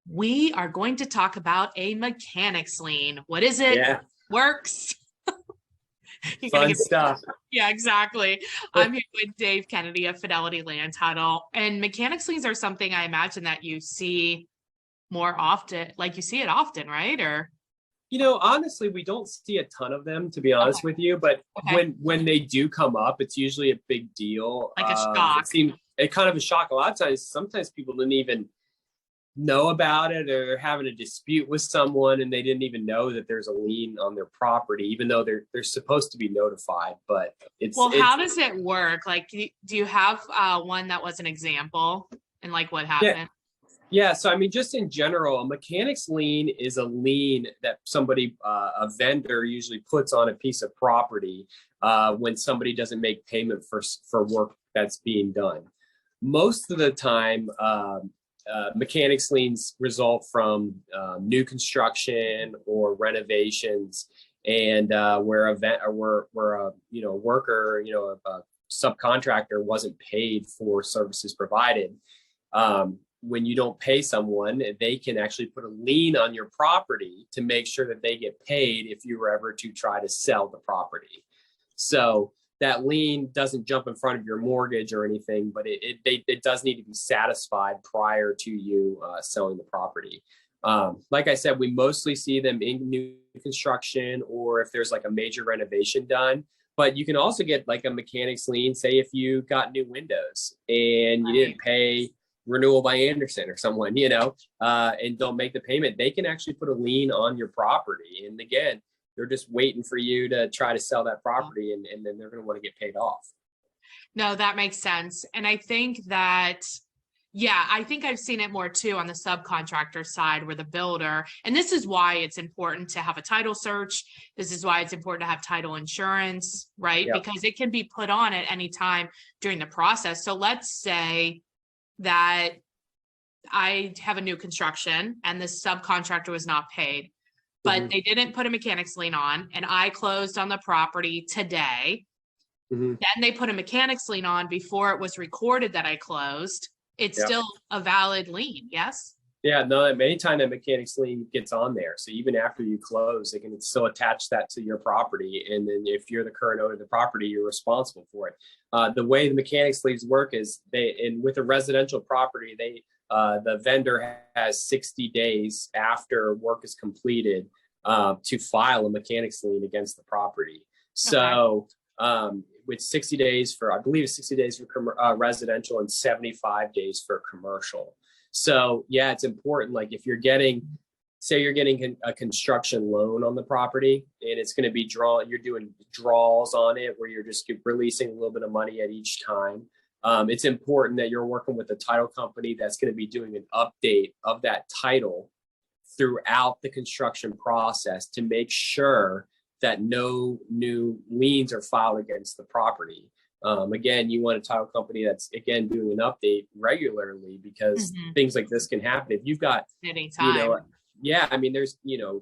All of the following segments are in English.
we are going to talk about a mechanic's lien. What is it? Yeah, Works. You gotta fun get stuff. Yeah, exactly. I'm here with Dave Kennedy of Fidelity Land Title, and mechanic's liens are something I imagine that you see more often. Like you see it often, right? Or Honestly, we don't see a ton of them, to be honest okay, with you. But okay, when they do come up, it's usually a big deal. like a shock. It kind of a shock. A lot of times, sometimes people didn't even know about it, or they're having a dispute with someone and they didn't even know that there's a lien on their property, even though they're supposed to be notified. But Well, it's how does it work? Like, do you have one that was an example and like what yeah. happened? Yeah, so I mean, just in general, a mechanic's lien is a lien that a vendor usually puts on a piece of property when somebody doesn't make payment for work that's being done. Most of the time, mechanic's liens result from new construction or renovations, and where a worker, a subcontractor wasn't paid for services provided. When you don't pay someone, they can actually put a lien on your property to make sure that they get paid if you were ever to try to sell the property. So that lien doesn't jump in front of your mortgage or anything, but it does need to be satisfied prior to you selling the property. Like I said, we mostly see them in new construction or if there's like a major renovation done. But you can also get like a mechanic's lien, say if you got new windows and you didn't pay Renewal by Anderson or someone, and don't make the payment, they can actually put a lien on your property. And again, they're just waiting for you to try to sell that property, and then they're going to want to get paid off. No, that makes sense. And I think that, yeah, I think I've seen it more too on the subcontractor side where the builder, and this is why it's important to have a title search. This is why it's important to have title insurance, right? Yep. Because it can be put on at any time during the process. So let's say that I have a new construction and the subcontractor was not paid, but they didn't put a mechanic's lien on, and I closed on the property today. Then they put a mechanic's lien on before it was recorded that I closed. It's still a valid lien, yes? Yeah, no, anytime that mechanic's lien gets on there, so even after you close, they can still attach that to your property. And then if you're the current owner of the property, you're responsible for it. The way the mechanic's liens work is with a residential property, the vendor has 60 days after work is completed to file a mechanic's lien against the property. So with 60 days I believe it's 60 days for residential and 75 days for commercial. So yeah, it's important. Like if you're getting a construction loan on the property and it's going to be you're doing draws on it where you're just releasing a little bit of money at each time. It's important that you're working with a title company that's going to be doing an update of that title throughout the construction process to make sure that no new liens are filed against the property. Again, you want a title company that's, again, doing an update regularly because things like this can happen. If you've got, anytime. I mean, there's,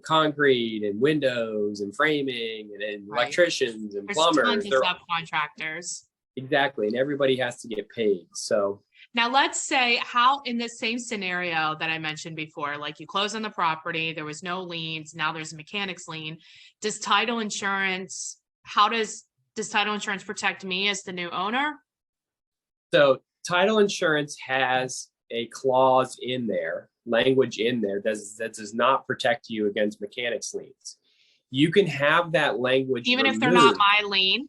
concrete and windows and framing and electricians and plumbers. Tons of subcontractors. Exactly. And everybody has to get paid. So now let's say how in this same scenario that I mentioned before, like you close on the property, there was no liens, now there's a mechanic's lien. Does title insurance, does title insurance protect me as the new owner? So title insurance has a clause in there, language in there that does not protect you against mechanic's liens. You can have that language even removed. If they're not my lien.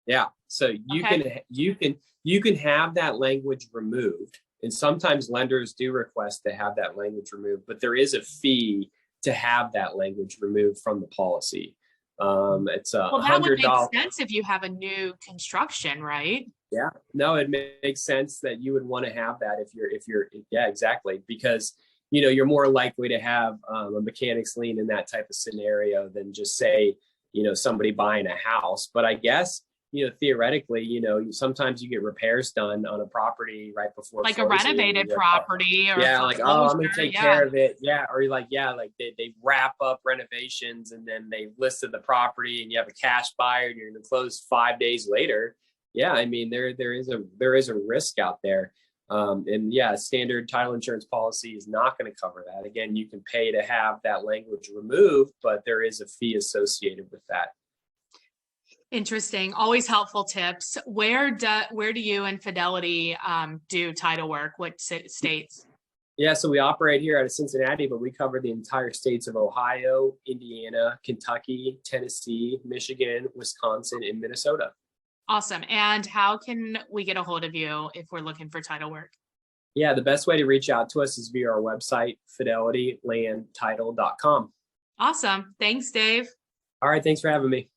Yeah. So you can have that language removed. And sometimes lenders do request to have that language removed, but there is a fee to have that language removed from the policy. It's $100. That would make sense if you have a new construction, right? Yeah, no, it makes sense that you would want to have that if you're exactly, because you're more likely to have a mechanic's lien in that type of scenario than just say somebody buying a house. But I guess theoretically, sometimes you get repairs done on a property right before, like a renovated property, or I'm gonna take care of it. Yeah, or they wrap up renovations and then they listed the property and you have a cash buyer and you're gonna close 5 days later. Yeah, I mean there is a risk out there. And yeah, standard title insurance policy is not going to cover that. Again, you can pay to have that language removed, but there is a fee associated with that. Interesting. Always helpful tips. Where do you and Fidelity do title work? What states? Yeah, so we operate here out of Cincinnati, but we cover the entire states of Ohio, Indiana, Kentucky, Tennessee, Michigan, Wisconsin, and Minnesota. Awesome. And how can we get a hold of you if we're looking for title work? Yeah, the best way to reach out to us is via our website, fidelitylandtitle.com. Awesome. Thanks, Dave. All right, thanks for having me.